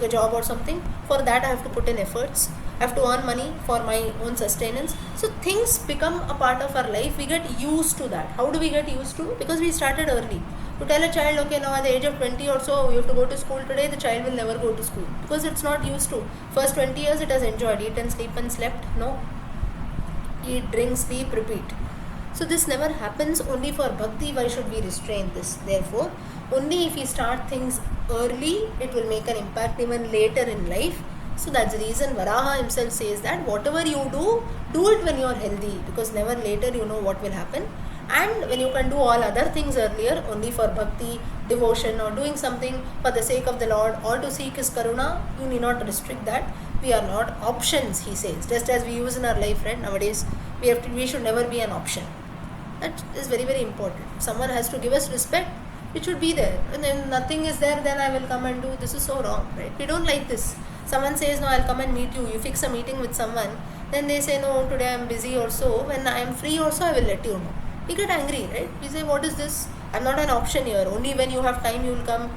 a job or something. For that I have to put in efforts. I have to earn money for my own sustenance. So things become a part of our life. We get used to that. How do we get used to? Because we started early. To tell a child, okay, now at the age of 20 or so, you have to go to school today, the child will never go to school. Because it's not used to. First 20 years it has enjoyed. Eat and sleep and slept. No. Eat, drink, sleep, repeat. So this never happens. Only for bhakti, why should we restrain this? Therefore, only if we start things early, it will make an impact even later in life. So that's the reason Varaha himself says that whatever you do it when you are healthy, because never later you know what will happen. And when you can do all other things earlier, only for bhakti, devotion, or doing something for the sake of the Lord, or to seek His karuna, you need not restrict that. We are not options, he says. Just as we use in our life, right? Nowadays, we should never be an option. That is very, very important. If someone has to give us respect, it should be there. And then nothing is there, then I will come and do. This is so wrong, right? We don't like this. Someone says, no, I'll come and meet you. You fix a meeting with someone. Then they say, no, today I'm busy or so. When I am free also, I will let you know. We get angry, right? We say, what is this? I'm not an option here. Only when you have time, you will come.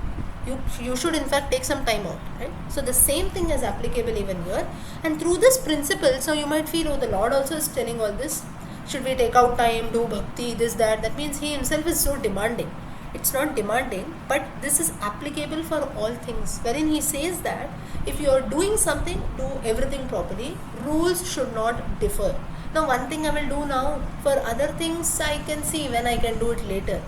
You should in fact take some time out, right? So the same thing is applicable even here. And through this principle, so you might feel, oh, the Lord also is telling all this. Should we take out time, do bhakti, this, that? That means He Himself is so demanding. It's not demanding, but this is applicable for all things. Wherein He says that if you are doing something, do everything properly. Rules should not differ. Now, one thing I will do now, for other things I can see when I can do it later.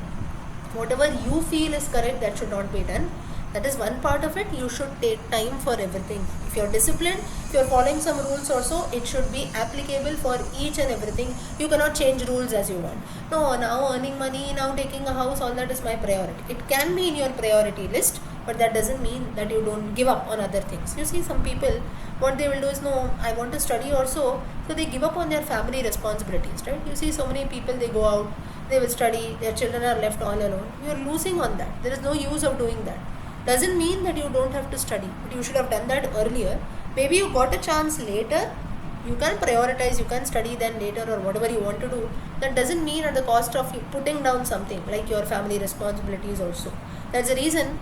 whatever you feel is correct, that should not be done. That is one part of it. You should take time for everything. If you're disciplined, if you're following some rules also, it should be applicable for each and everything. You cannot change rules as you want. No, now earning money, now taking a house, all that is my priority. It can be in your priority list, but that doesn't mean that you don't give up on other things. You see, some people, what they will do is, no, I want to study also, so they give up on their family responsibilities, right? You see so many people, they go out, they will study, their children are left all alone. You are losing on that. There is no use of doing that. Doesn't mean that you don't have to study, but you should have done that earlier. Maybe you got a chance later, you can prioritize, you can study then later or whatever you want to do. That doesn't mean at the cost of you putting down something like your family responsibilities also. That's the reason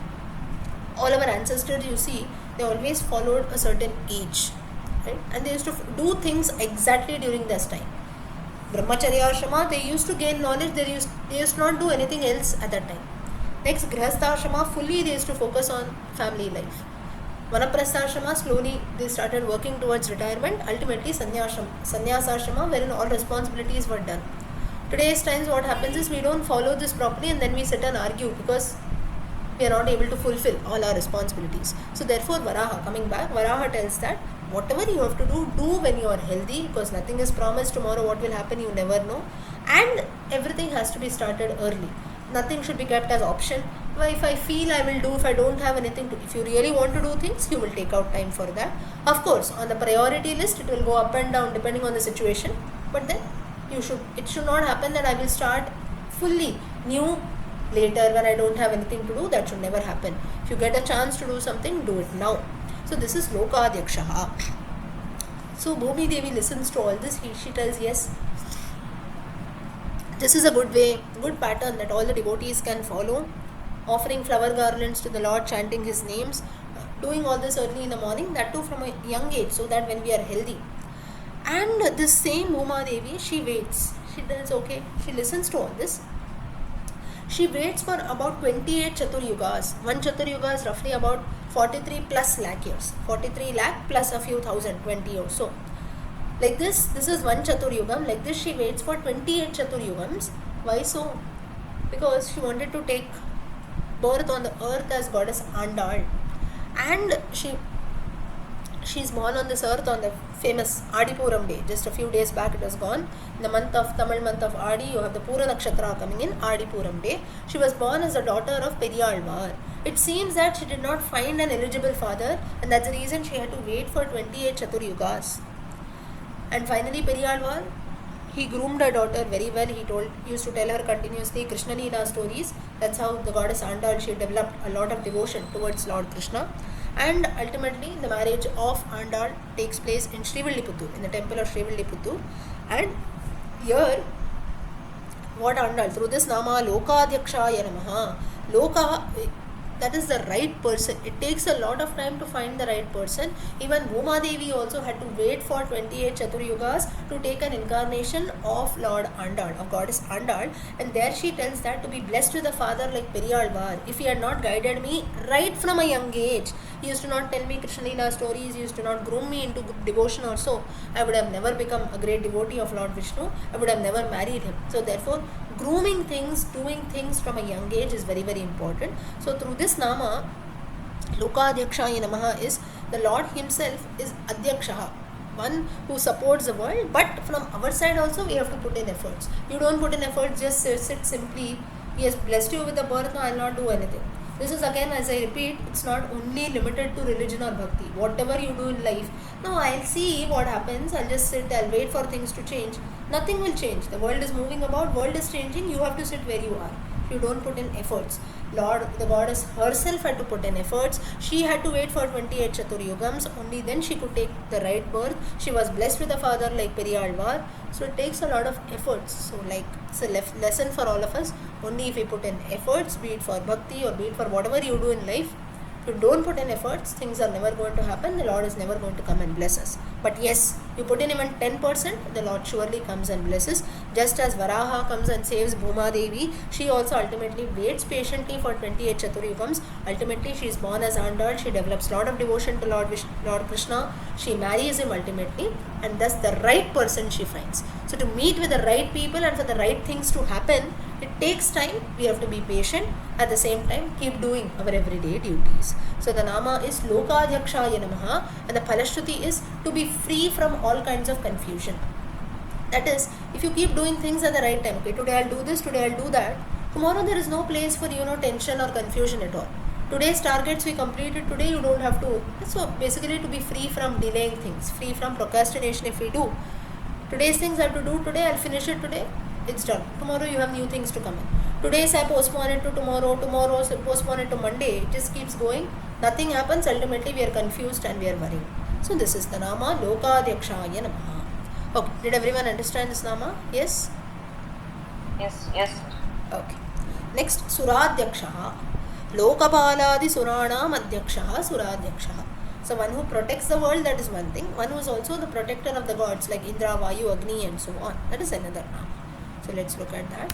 all our ancestors, you see, they always followed a certain age, right? And they used to do things exactly during this time. Brahmacharya ashrama, they used to gain knowledge, they used to not do anything else at that time. Next, Grihastha ashrama, fully they used to focus on family life. Vanaprastha ashrama, slowly they started working towards retirement. Ultimately, sannyasa ashrama, wherein all responsibilities were done. Today's times, what happens is we don't follow this properly, and then we sit and argue because we are not able to fulfill all our responsibilities. So therefore, Varaha, coming back, Varaha tells that whatever you have to do when you are healthy, because nothing is promised tomorrow, what will happen you never know, and everything has to be started early. Nothing should be kept as option. Well, if I feel I will do, if I don't have anything to, if you really want to do things, you will take out time for that. Of course, on the priority list, it will go up and down depending on the situation, but then it should not happen that I will start fully new later when I don't have anything to do. That should never happen. If you get a chance to do something, do it now. So this is Lokadyakshaha. So Bhumi Devi listens to all this. She tells, yes, this is a good way, good pattern that all the devotees can follow. Offering flower garlands to the Lord, chanting His names, doing all this early in the morning, that too from a young age, so that when we are healthy. And this same Bhuma Devi, she waits. She does okay. She listens to all this. She waits for about 28 Chaturyugas. One Chaturyuga is roughly about 43 plus lakh years. 43 lakh plus a few thousand, 20 or so. Like this is one Chaturyugam. Like this, she waits for 28 Chaturyugams. Why so? Because she wanted to take birth on the earth as goddess Andal. And she's born on this earth on the famous Adipuram day. Just a few days back it was gone. In the Tamil month of Adi, you have the Pura Nakshatra coming in, Adipuram day. She was born as the daughter of Periyalvar. It seems that she did not find an eligible father, and that's the reason she had to wait for 28 Chaturyugas. And finally Periyalvar, he groomed her daughter very well. He used to tell her continuously Krishna Leela stories. That's how the goddess Andal, she developed a lot of devotion towards Lord Krishna. And ultimately, the marriage of Andal takes place in Srivilliputtur, in the temple of Srivilliputtur. And here, what Andal, through this Nama, Lokadhyakshaya Namaha, Loka, that is the right person. It takes a lot of time to find the right person. Even Bhuma Devi also had to wait for 28 Chaturyugas to take an incarnation of Lord Andal, of goddess Andal. And there she tells that to be blessed with a father like Periyalvar, if he had not guided me right from a young age, he used to not tell me Krishna Leela stories, he used to not groom me into devotion also, I would have never become a great devotee of Lord Vishnu. I would have never married him. So therefore, grooming things, doing things from a young age is very, very important. So through this Nama, Lokadhyakshaya Namaha, is the Lord Himself is Adhyakshaha, one who supports the world. But from our side also, we have to put in efforts. You don't put in efforts, just sit simply, He has blessed you with a birth, now I will not do anything. This is again, as I repeat, it's not only limited to religion or bhakti. Whatever you do in life, no, I'll see what happens, I'll just sit, I'll wait for things to change. Nothing will change. The world is moving about, world is changing, you have to sit where you are. You don't put in efforts. Lord, the goddess herself had to put in efforts. She had to wait for 28 Chaturyugams, only then she could take the right birth. She was blessed with a father like Periyalvar. So it takes a lot of efforts. So like, it's a lesson for all of us. Only if we put in efforts, be it for bhakti or be it for whatever you do in life, if you don't put in efforts, things are never going to happen. The Lord is never going to come and bless us. But yes, you put in even 10%, the Lord surely comes and blesses. Just as Varaha comes and saves Bhuma Devi, she also ultimately waits patiently for 28 Chaturyugams. Ultimately, she is born as Andal. She develops a lot of devotion to Lord Krishna. She marries him ultimately, and thus the right person she finds. So to meet with the right people and for the right things to happen, It takes time, we have to be patient, at the same time keep doing our everyday duties. So the nama is Lokadhyakshaya Namaha, and the Phalashruti is to be free from all kinds of confusion. That is, if you keep doing things at the right time, okay, today I'll do this, today I'll do that, tomorrow there is no place for tension or confusion at all. Today's targets we completed today, you don't have to. So basically to be free from delaying things, free from procrastination. If we do today's things I have to do today, I'll finish it today, it's done. Tomorrow you have new things to come in. Today's I postpone it to tomorrow, tomorrow's I postpone it to Monday. It just keeps going. Nothing happens. Ultimately we are confused and we are worried. So this is the nama Lokadhyakshaya Namaha. Okay, did everyone understand this nama? Yes? Yes, yes, sir. Okay. Next, Suradhyakshaha. Lokapaladi Suranam Adhyakshaha Suradhyakshaha. So one who protects the world, that is one thing. One who is also the protector of the gods like Indra, Vayu, Agni and so on. That is another nama. So let's look at that.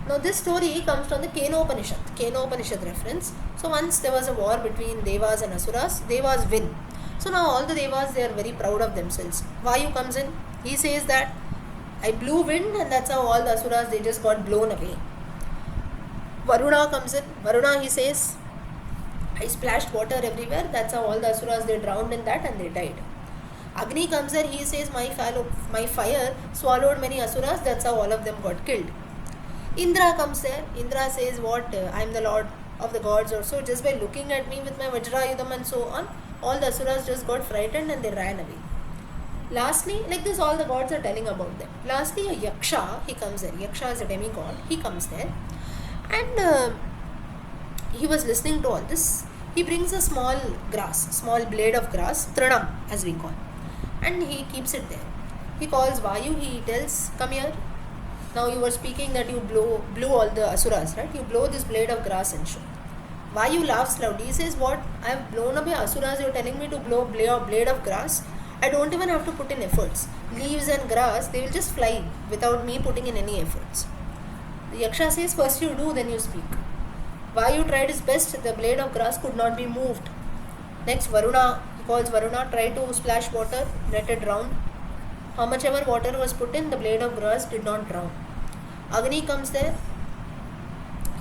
Now this story comes from the Kenopanishad reference. So once there was a war between Devas and Asuras. Devas win. So now all the Devas, they are very proud of themselves. Vayu comes in. He says that I blew wind and that's how all the Asuras, they just got blown away. Varuna comes in. Varuna, he says, I splashed water everywhere. That's how all the Asuras, they drowned in that and they died. Agni comes there. He says, my fire swallowed many Asuras. That's how all of them got killed. Indra comes there. Indra says, what? I am the lord of the gods or so. Just by looking at me with my Vajrayudham and so on, all the Asuras just got frightened and they ran away. Lastly, like this, all the gods are telling about them. Lastly, a Yaksha, he comes there. Yaksha is a demigod. He comes there. And he was listening to all this. He brings a small blade of grass, Trinam as we call, and he keeps it there. He calls Vayu, he tells, come here. Now you were speaking that you blew all the Asuras, right? You blow this blade of grass and show. Vayu laughs loudly. He says, what? I have blown away Asuras, you are telling me to blow a blade of grass? I don't even have to put in efforts. Leaves and grass, they will just fly without me putting in any efforts. The Yaksha says, first you do, then you speak. Vayu tried his best, the blade of grass could not be moved. Next, Varuna, he calls Varuna, try to splash water, let it drown. How much ever water was put in, the blade of grass did not drown. Agni comes there.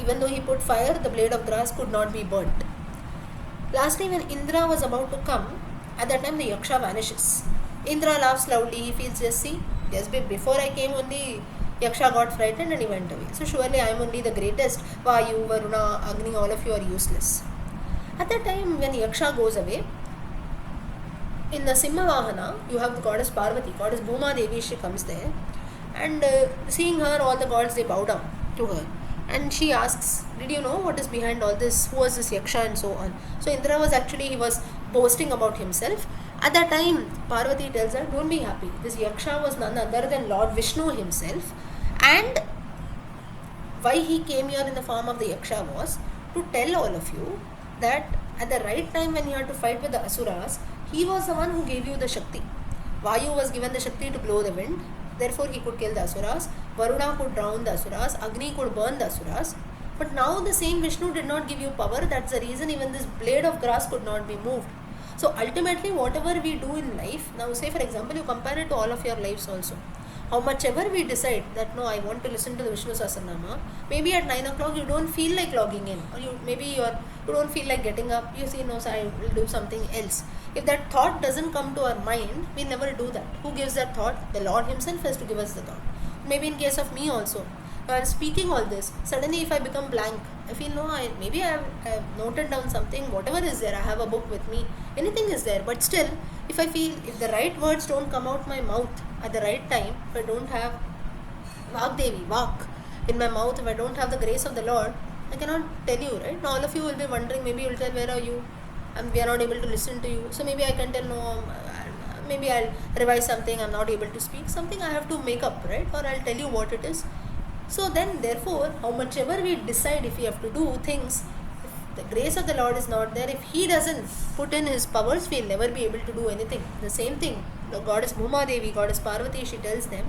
Even though he put fire, the blade of grass could not be burnt. Lastly, when Indra was about to come, at that time the Yaksha vanishes. Indra laughs loudly. He feels, just before I came only, Yaksha got frightened and he went away. So surely I am only the greatest. Vayu, Varuna, Agni, all of you are useless. At that time when Yaksha goes away, in the Simhavahana, you have the goddess Parvati, goddess Bhuma Devi, she comes there. And seeing her, all the gods, they bow down to her. And she asks, did you know what is behind all this? Who was this Yaksha and so on? So Indra was he was boasting about himself. At that time, Parvati tells her, don't be happy. This Yaksha was none other than Lord Vishnu himself. And why he came here in the form of the Yaksha was to tell all of you that at the right time when you had to fight with the Asuras, he was the one who gave you the Shakti. Vayu was given the Shakti to blow the wind. Therefore, he could kill the Asuras. Varuna could drown the Asuras. Agni could burn the Asuras. But now the same Vishnu did not give you power. That's the reason even this blade of grass could not be moved. So ultimately, whatever we do in life, now say for example, you compare it to all of your lives also. How much ever we decide that no, I want to listen to the Vishnu Sahasranama, maybe at 9 o'clock you don't feel like logging in, or you don't feel like getting up, you say no, so I will do something else. If that thought doesn't come to our mind, we never do that. Who gives that thought? The Lord himself has to give us the thought. Maybe in case of me also, while speaking all this, suddenly if I become blank, I feel no, maybe I have noted down something, whatever is there, I have a book with me, anything is there, but still, if I feel, if the right words don't come out my mouth at the right time, if I don't have Vak in my mouth, if I don't have the grace of the Lord, I cannot tell you, right? Now all of you will be wondering, maybe you will tell, where are you? And we are not able to listen to you. So maybe I can tell, no, maybe I'll revise something, I'm not able to speak, something I have to make up, right? Or I'll tell you what it is. So then, therefore, how much ever we decide, if we have to do things, if the grace of the Lord is not there, if He doesn't put in His powers, we'll never be able to do anything. The same thing, the goddess Bhuma Devi, goddess Parvati, she tells them.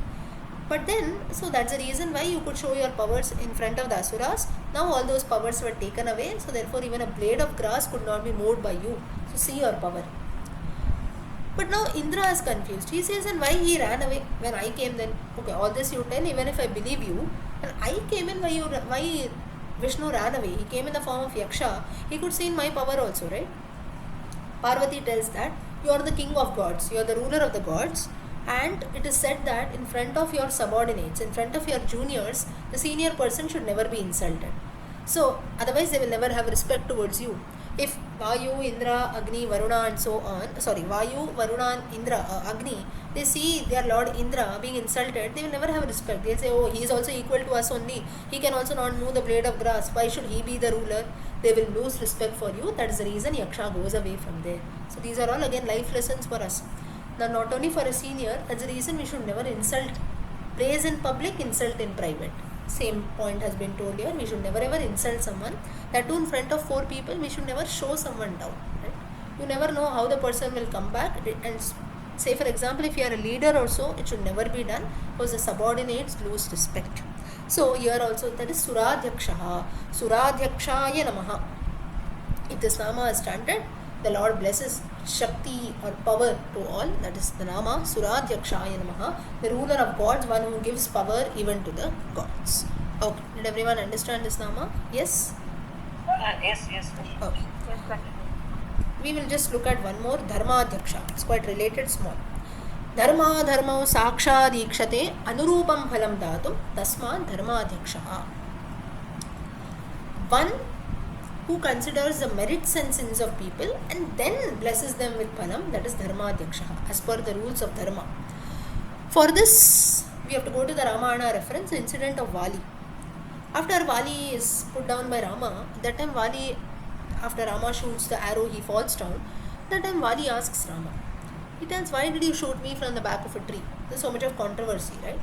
But then, so that's the reason why you could show your powers in front of the Asuras. Now all those powers were taken away, so therefore even a blade of grass could not be moved by you. So see your power. But now Indra is confused. He says, and why he ran away when I came then? Okay, all this you tell, even if I believe you, And I came in, why Vishnu ran away? He came in the form of Yaksha. He could see in my power also, right? Parvati tells that you are the king of gods, you are the ruler of the gods, and it is said that in front of your subordinates, in front of your juniors, the senior person should never be insulted. So, otherwise, they will never have respect towards you. If Vayu, Indra, Agni, Varuna, and so on, Vayu, Varuna, and Indra, Agni, they see their Lord Indra being insulted, they will never have respect. They'll say, oh, he is also equal to us only. He can also not move the blade of grass. Why should he be the ruler? They will lose respect for you. That is the reason Yaksha goes away from there. So these are all again life lessons for us. Now, not only for a senior, that's the reason we should never insult. Praise in public, insult in private. Same point has been told here. We should never ever insult someone. That too in front of 4 people, we should never show someone down. Right? You never know how the person will come back. And say for example, if you are a leader or so, it should never be done because the subordinates lose respect. So here also that is Suradhyakshaha. Suradhyakshaya Namaha. If this Nama is chanted, the Lord blesses Shakti or power to all. That is the Nama Suradhyakshaya Namaha. The ruler of gods, one who gives power even to the gods. Okay. Did everyone understand this Nama? Yes? Yes. Okay. Yes, continue. We will just look at one more. Dharmadhyaksha. It's quite related, small. Dharma dharmau sakshadikshate anurupam phalam datum tasma dharmadhyaksha. One who considers the merits and sins of people and then blesses them with phalam, that is dharmadhyaksha, as per the rules of dharma. For this, we have to go to the Ramayana reference, the incident of Vali. After Vali is put down by Rama, that time Vali, after Rama shoots the arrow, he falls down. That time Vali asks Rama, he tells, why did you shoot me from the back of a tree? There's so much of controversy, right?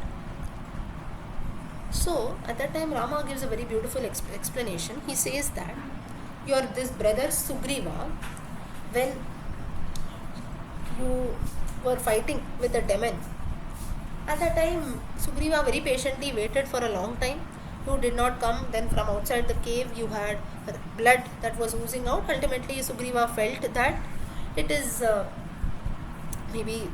So, at that time Rama gives a very beautiful explanation. He says that your this brother Sugriva, when you were fighting with the demon, at that time Sugriva very patiently waited for a long time. You did not come. Then from outside the cave you had blood that was oozing out. Ultimately Sugriva felt that it is maybe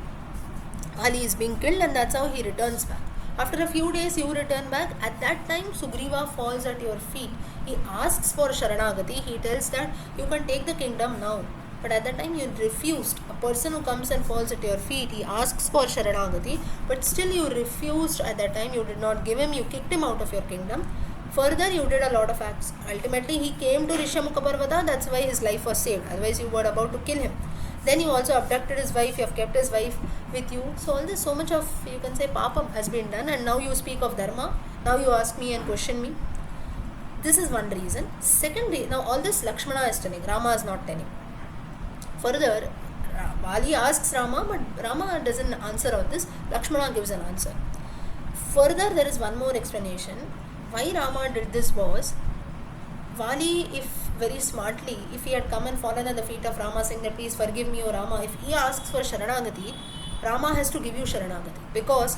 Ali is being killed, and that's how he returns back. After a few days you return back. At that time Sugriva falls at your feet. He asks for Sharanagati. He tells that you can take the kingdom now. But at that time you refused. A person who comes and falls at your feet, he asks for Sharanagati, but still you refused. At that time you did not give him, you kicked him out of your kingdom. Further, you did a lot of acts. Ultimately he came to Rishamukha Parvata, that's why his life was saved. Otherwise you were about to kill him. Then you also abducted his wife, you have kept his wife with you. So all this, so much of, you can say, papam has been done, and now you speak of dharma. Now you ask me and question me. This is one reason. Second reason, now all this Lakshmana is telling, Rama is not telling. Further, Vali asks Rama, but Rama doesn't answer all this. Lakshmana gives an answer. Further, there is one more explanation. Why Rama did this was, Vali, if very smartly, if he had come and fallen at the feet of Rama saying that please forgive me, O Rama, if he asks for Sharanagati, Rama has to give you Sharanagati, because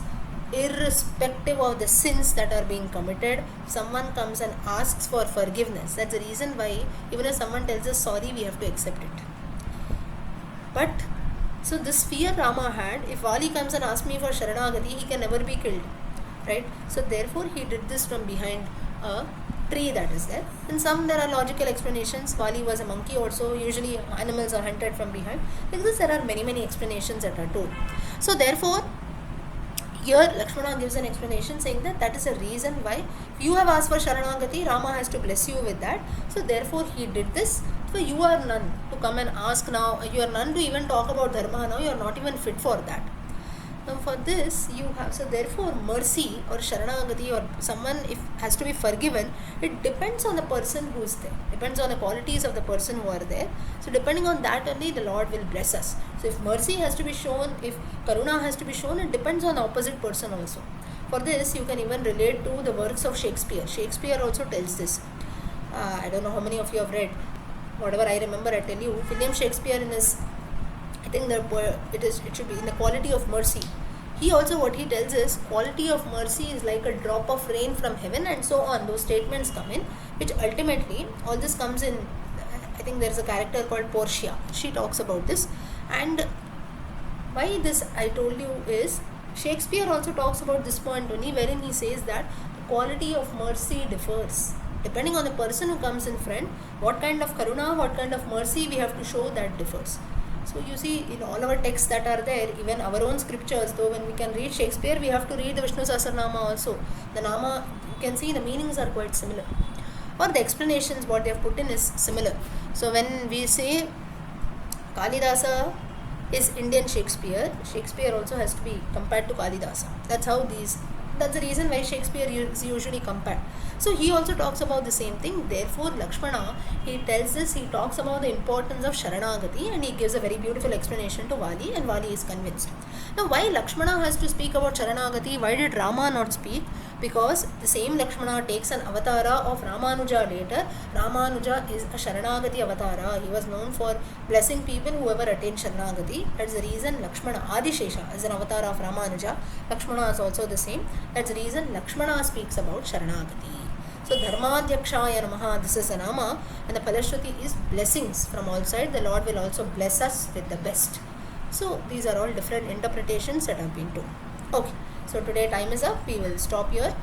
irrespective of the sins that are being committed, someone comes and asks for forgiveness. That's the reason why even if someone tells us sorry, we have to accept it. But so this fear Rama had, if Vali comes and asks me for Sharanagati, he can never be killed, right? So therefore he did this from behind a tree that is there. In some there are logical explanations. Vali was a monkey also. Usually animals are hunted from behind. Like this, there are many explanations that are told. So therefore, here Lakshmana gives an explanation saying that that is a reason why you have asked for Sharanagati, Rama has to bless you with that. So therefore he did this. So you are none to come and ask now. You are none to even talk about dharma now. You are not even fit for that. Now for this you have, so therefore mercy or Sharanagati or someone if has to be forgiven, it depends on the person who is there, depends on the qualities of the person who are there. So depending on that only the Lord will bless us. So if mercy has to be shown, if Karuna has to be shown, it depends on the opposite person also. For this you can even relate to the works of Shakespeare. Shakespeare also tells this. I don't know how many of you have read. Whatever I remember I tell you. William Shakespeare in his, I think it should be in the Quality of Mercy. He also, what he tells is, quality of mercy is like a drop of rain from heaven, and so on. Those statements come in, which ultimately, all this comes in, I think there is a character called Portia. She talks about this. And why this I told you is, Shakespeare also talks about this point only, wherein he says that the quality of mercy differs. Depending on the person who comes in front, what kind of karuna, what kind of mercy we have to show, that differs. So you see, in all our texts that are there, even our own scriptures, though when we can read Shakespeare, we have to read the Vishnu Sahasranama also. The Nama, you can see the meanings are quite similar. Or the explanations, what they have put in is similar. So when we say Kalidasa is Indian Shakespeare, Shakespeare also has to be compared to Kalidasa. That's the reason why Shakespeare is usually compared. So he also talks about the same thing. Therefore, Lakshmana, he talks about the importance of Sharanagati, and he gives a very beautiful explanation to Vali, and Vali is convinced. Now, why Lakshmana has to speak about Sharanagati? Why did Rama not speak? Because the same Lakshmana takes an avatara of Ramanuja later. Ramanuja is a Sharanagati avatara. He was known for blessing people whoever attained Sharanagati. That's the reason Lakshmana, Adishesha, is an avatar of Ramanuja. Lakshmana is also the same. That's the reason Lakshmana speaks about Sharanagati. So Dharmadhyakshaya Namaha, this is a Nama, and the Palashruti is blessings from all sides. The Lord will also bless us with the best. So these are all different interpretations that have been told. Okay, so today time is up. We will stop here.